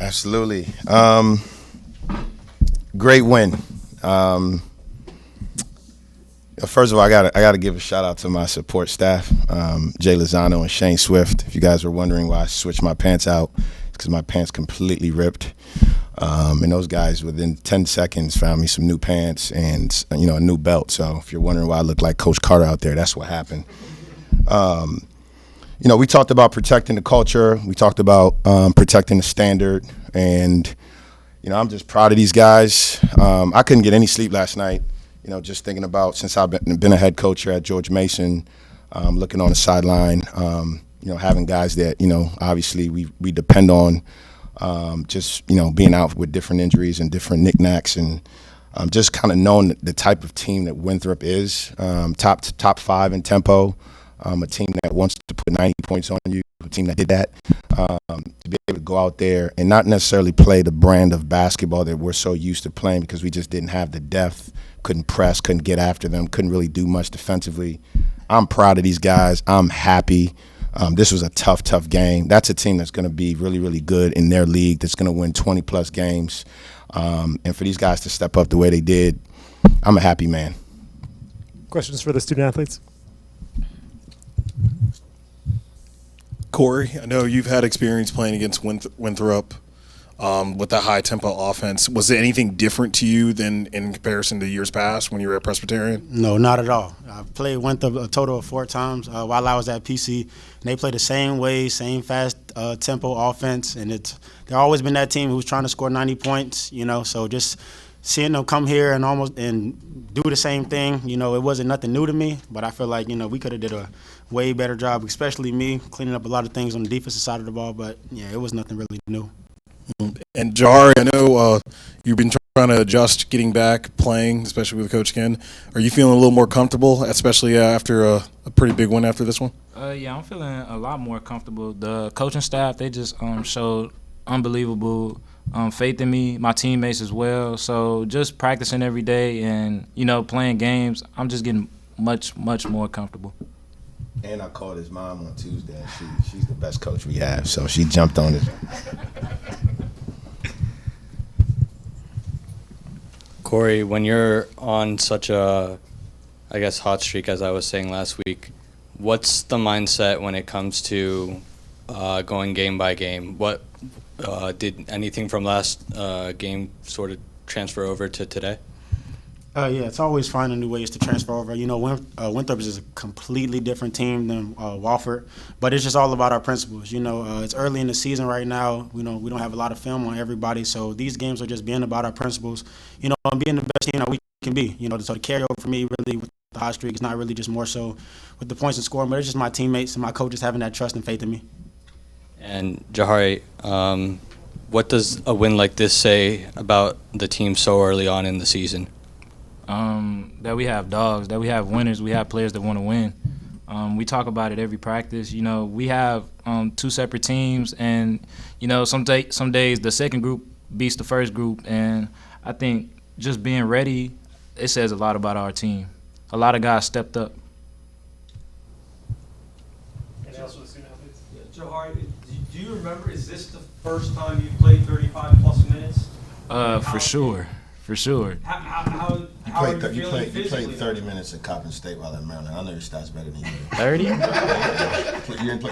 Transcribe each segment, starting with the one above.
Absolutely. Great win. First of all, I gotta give a shout out to my support staff, Jay Lozano and Shane Swift. If you guys were wondering why I switched my pants out, it's because my pants completely ripped. And those guys within 10 seconds found me some new pants and a new belt. So if you're wondering why I look like Coach Carter out there, that's what happened. We talked about protecting the culture. We talked about protecting the standard. And, I'm just proud of these guys. I couldn't get any sleep last night, just thinking about since I've been a head coach here at George Mason, looking on the sideline, having guys that, obviously we depend on, being out with different injuries and different knickknacks and just kind of knowing the type of team that Winthrop is, top five in tempo. A team that wants to put 90 points on you, a team that did that, to be able to go out there and not necessarily play the brand of basketball that we're so used to playing because we just didn't have the depth, couldn't press, couldn't get after them, couldn't really do much defensively. I'm proud of these guys. I'm happy. This was a tough game. That's a team that's going to be really, really good in their league, that's going to win 20-plus games. And for these guys to step up the way they did, I'm a happy man. Questions for the student athletes? Corey, I know you've had experience playing against Winthrop with that high-tempo offense. Was there anything different to you than in comparison to years past when you were at Presbyterian? No, not at all. I played Winthrop a total of 4 times while I was at PC, and they play the same way, same fast tempo offense, and they've always been that team who's trying to score 90 points, so just seeing them come here and do the same thing, it wasn't nothing new to me, but I feel like, we could have did a way better job, especially me, cleaning up a lot of things on the defensive side of the ball, but, yeah, it was nothing really new. And Jahari, I know you've been trying to adjust getting back playing, especially with Coach Ken. Are you feeling a little more comfortable, especially after a pretty big win after this one? Yeah, I'm feeling a lot more comfortable. The coaching staff, they just showed unbelievable faith in me, my teammates as well. So just practicing every day and, playing games, I'm just getting much, much more comfortable. And I called his mom on Tuesday. She's the best coach we have, so she jumped on it. Corey, when you're on such a, hot streak, as I was saying last week, what's the mindset when it comes to going game by game? What did anything from last game sort of transfer over to today? Yeah, it's always finding new ways to transfer over. Winthrop is a completely different team than Wofford, but it's just all about our principles. It's early in the season right now. We don't have a lot of film on everybody, so these games are just being about our principles. And being the best team that we can be. So the carryover for me really with the hot streak is not really just more so with the points and scoring, but it's just my teammates and my coaches having that trust and faith in me. And Jahari, what does a win like this say about the team so early on in the season? That we have dogs, that we have winners, we have players that want to win. We talk about it every practice. We have 2 separate teams, and some days the second group beats the first group, and I think just being ready, it says a lot about our team. A lot of guys stepped up. And also the student athletes? Yeah, Jahari, do you remember, is this the first time you played 35-plus minutes? For sure. How are you feeling You played physically? 30 minutes at Coppin State while at Maryland. I know your stats better than you. 30?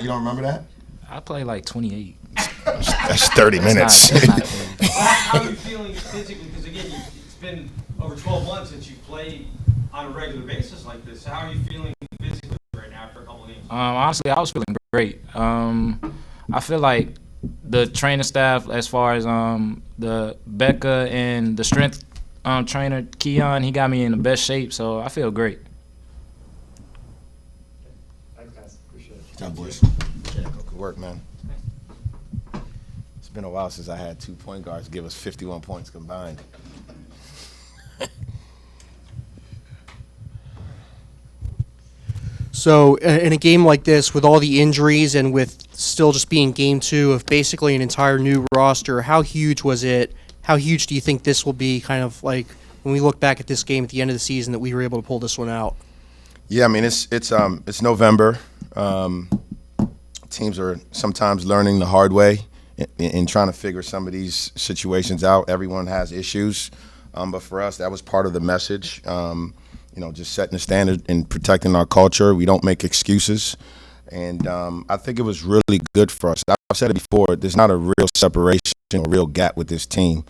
You don't remember that? I play like 28. That's 30 minutes. How are you feeling physically? Because, again, it's been over 12 months since you played on a regular basis like this. How are you feeling physically right now after a couple of games? Honestly, I was feeling great. I feel like the training staff, as far as the Becca and the strength trainer, Keon, he got me in the best shape, so I feel great. Thanks, guys. Appreciate it. Good job, boys. Good work, man. It's been a while since I had 2 point guards give us 51 points combined. So in a game like this, with all the injuries and with still just being game 2 of basically an entire new roster, how huge was it? How huge do you think this will be, kind of like when we look back at this game at the end of the season, that we were able to pull this one out? Yeah, I mean, it's November. Teams are sometimes learning the hard way in trying to figure some of these situations out. Everyone has issues, but for us, that was part of the message. Just setting the standard and protecting our culture. We don't make excuses. And I think it was really good for us. I've said it before, there's not a real separation or real gap with this team.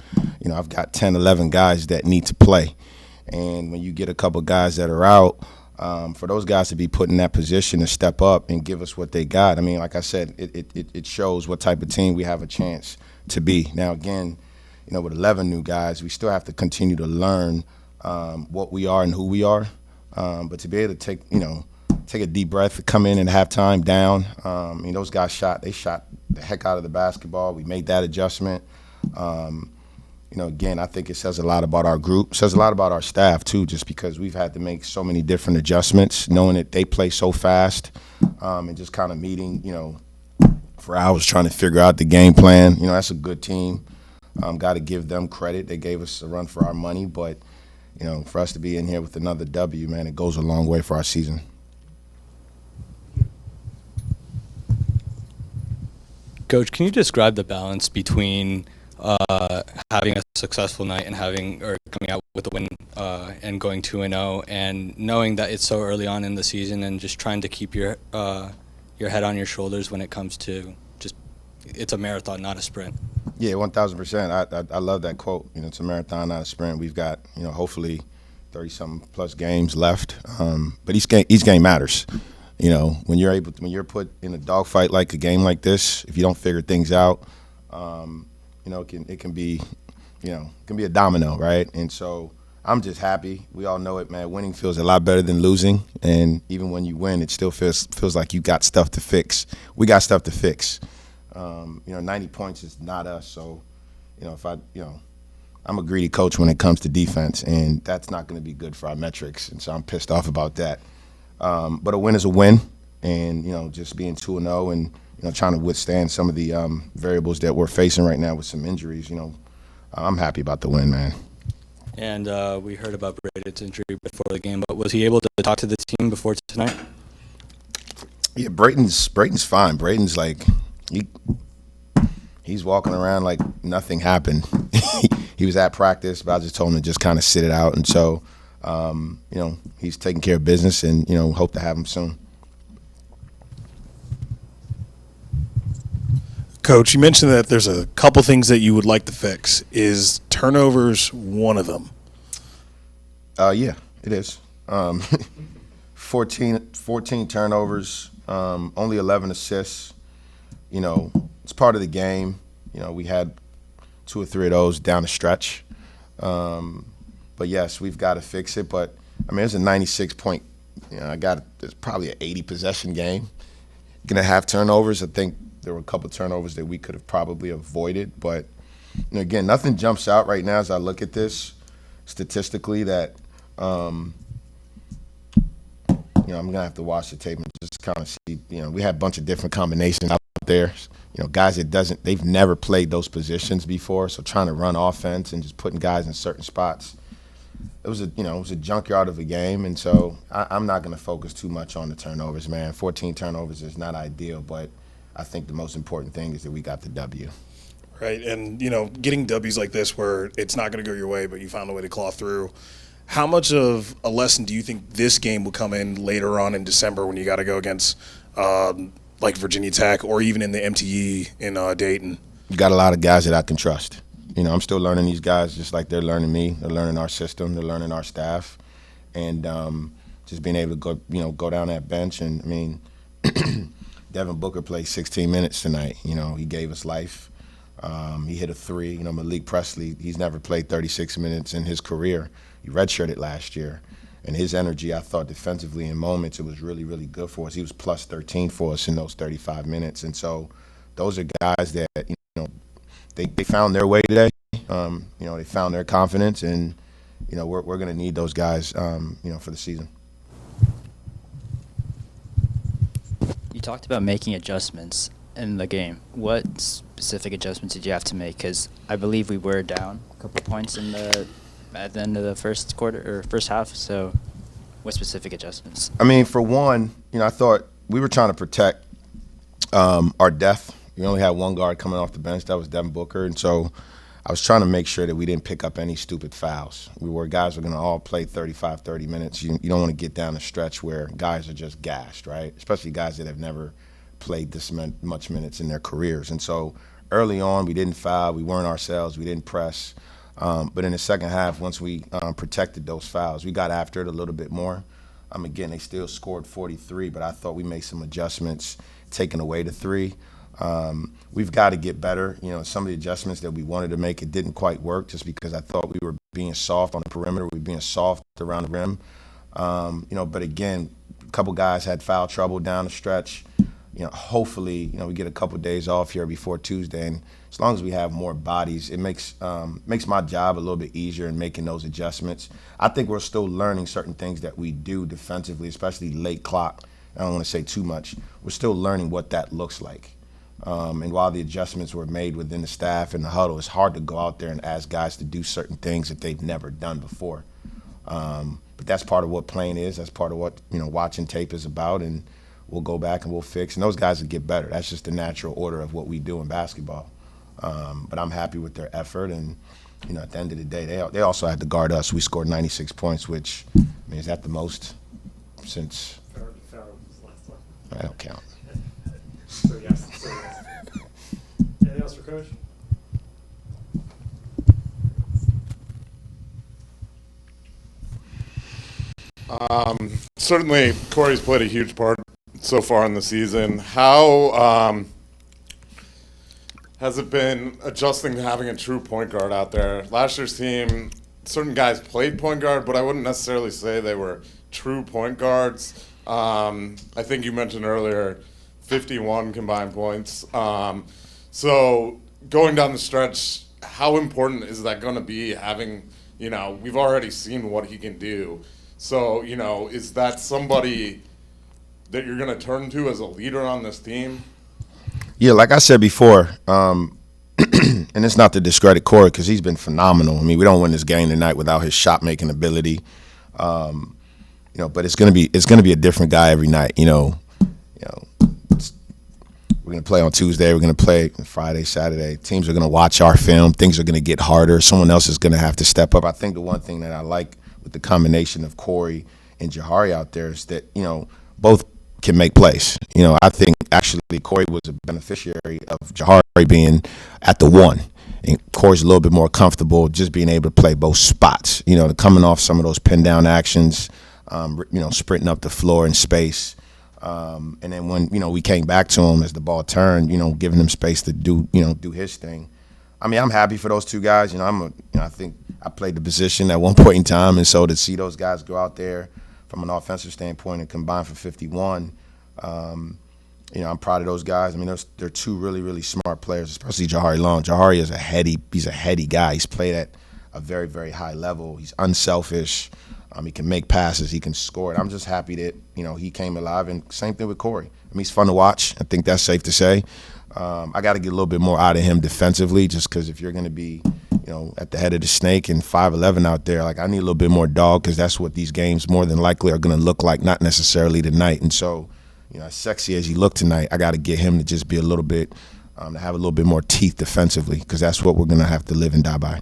I've got 10, 11 guys that need to play. And when you get a couple guys that are out, for those guys to be put in that position to step up and give us what they got, I mean, like I said, it shows what type of team we have a chance to be. Now, again, with 11 new guys, we still have to continue to learn what we are and who we are. But to be able to take a deep breath, come in and halftime down. Those guys shot the heck out of the basketball. We made that adjustment. Again, I think it says a lot about our group. It says a lot about our staff, too, just because we've had to make so many different adjustments, knowing that they play so fast and just kind of meeting, for hours trying to figure out the game plan. That's a good team. Got to give them credit. They gave us a run for our money. But, for us to be in here with another W, man, it goes a long way for our season. Coach, can you describe the balance between having a successful night and coming out with a win and going 2-0, and knowing that it's so early on in the season, and just trying to keep your head on your shoulders when it comes to it's a marathon, not a sprint? Yeah, 1,000%. I love that quote. It's a marathon, not a sprint. We've got hopefully 30-something plus games left, but each game matters. When you're put in a dogfight like a game like this, if you don't figure things out, it can be a domino, right? And so I'm just happy. We all know it, man. Winning feels a lot better than losing, and even when you win, it still feels like you got stuff to fix. We got stuff to fix. 90 points is not us, so I'm a greedy coach when it comes to defense, and that's not going to be good for our metrics, and so I'm pissed off about that. But a win is a win, and just being 2-0 and trying to withstand some of the variables that we're facing right now with some injuries. I'm happy about the win, man. And we heard about Braden's injury before the game, but was he able to talk to the team before tonight? Yeah, Braden's fine. Braden's like he's walking around like nothing happened. He was at practice, but I just told him to just kind of sit it out, and so. He's taking care of business, and hope to have him soon. Coach, you mentioned that there's a couple things that you would like to fix. Is turnovers one of them? Yeah, it is. 14 turnovers, only 11 assists. It's part of the game. We had 2 or 3 of those down the stretch. But yes, we've got to fix it. But I mean, it's a 96-point. It's probably an 80 possession game. Gonna have turnovers. I think there were a couple turnovers that we could have probably avoided. But again, nothing jumps out right now as I look at this statistically that I'm gonna have to watch the tape and just kind of see. We had a bunch of different combinations out there. Guys they've never played those positions before. So trying to run offense and just putting guys in certain spots. It was a junkyard of a game, and so I'm not going to focus too much on the turnovers, man. 14 turnovers is not ideal, but I think the most important thing is that we got the W. Right, and getting W's like this where it's not going to go your way, but you found a way to claw through. How much of a lesson do you think this game will come in later on in December when you got to go against like Virginia Tech or even in the MTE in Dayton? You got a lot of guys that I can trust. I'm still learning these guys just like they're learning me. They're learning our system. They're learning our staff. And just being able to go down that bench. And, I mean, Devin Booker played 16 minutes tonight. He gave us life. He hit a 3. Malik Presley, he's never played 36 minutes in his career. He redshirted last year. And his energy, I thought defensively in moments, it was really, really good for us. He was plus 13 for us in those 35 minutes. And so those are guys that, they found their way today. They found their confidence, and we're going to need those guys, for the season. You talked about making adjustments in the game. What specific adjustments did you have to make? Because I believe we were down a couple points at the end of the first quarter or first half. So, what specific adjustments? I mean, for one, I thought we were trying to protect our depth. We only had one guard coming off the bench. That was Devin Booker. And so I was trying to make sure that we didn't pick up any stupid fouls. Guys were going to all play 35, 30 minutes. You don't want to get down a stretch where guys are just gashed, right? Especially guys that have never played this much minutes in their careers. And so early on, we didn't foul. We weren't ourselves. We didn't press. But in the second half, once we protected those fouls, we got after it a little bit more. Again, they still scored 43, but I thought we made some adjustments, taking away the three. We've got to get better. Some of the adjustments that we wanted to make, it didn't quite work just because I thought we were being soft on the perimeter. We were being soft around the rim. But again, a couple guys had foul trouble down the stretch. Hopefully, we get a couple days off here before Tuesday, and as long as we have more bodies, it makes my job a little bit easier in making those adjustments. I think we're still learning certain things that we do defensively, especially late clock. I don't want to say too much. We're still learning what that looks like. And while the adjustments were made within the staff and the huddle, it's hard to go out there and ask guys to do certain things that they've never done before. But that's part of what playing is. That's part of what watching tape is about, and we'll go back and we'll fix. And those guys will get better. That's just the natural order of what we do in basketball. But I'm happy with their effort, and at the end of the day, they also had to guard us. We scored 96 points, which is that the most since? Farrell was last one. I don't count. So yes. Anything else for Coach? Certainly, Corey's played a huge part so far in the season. How has it been adjusting to having a true point guard out there? Last year's team, certain guys played point guard, but I wouldn't necessarily say they were true point guards. I think you mentioned earlier 51 combined points. So going down the stretch, how important is that going to be having, we've already seen what he can do. So, is that somebody that you're going to turn to as a leader on this team? Yeah, like I said before, and it's not to discredit Corey because he's been phenomenal. We don't win this game tonight without his shot making ability. But it's gonna be a different guy every night. We're gonna play on Tuesday. We're gonna play Friday, Saturday. Teams are gonna watch our film. Things are gonna get harder. Someone else is gonna have to step up. I think the one thing that I like with the combination of Corey and Jahari out there is that both can make plays. I think actually Corey was a beneficiary of Jahari being at the one. And Corey's a little bit more comfortable just being able to play both spots, coming off some of those pin down actions, sprinting up the floor in space. And then when, we came back to him as the ball turned, giving him space to do his thing. I'm happy for those two guys. I think I played the position at one point in time, and so to see those guys go out there from an offensive standpoint and combine for 51, I'm proud of those guys. They're two really, really smart players, especially Jahari Long. Jahari is he's a heady guy. He's played at a very, very high level. He's unselfish. He can make passes. He can score. And I'm just happy that, he came alive. And same thing with Corey. He's fun to watch. I think that's safe to say. I got to get a little bit more out of him defensively just because if you're going to be, at the head of the snake and 5'11" out there, I need a little bit more dog because that's what these games more than likely are going to look like, not necessarily tonight. And so, as sexy as he looked tonight, I got to get him to just be a little bit, to have a little bit more teeth defensively because that's what we're going to have to live and die by.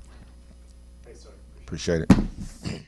Thanks, Tony. Appreciate it.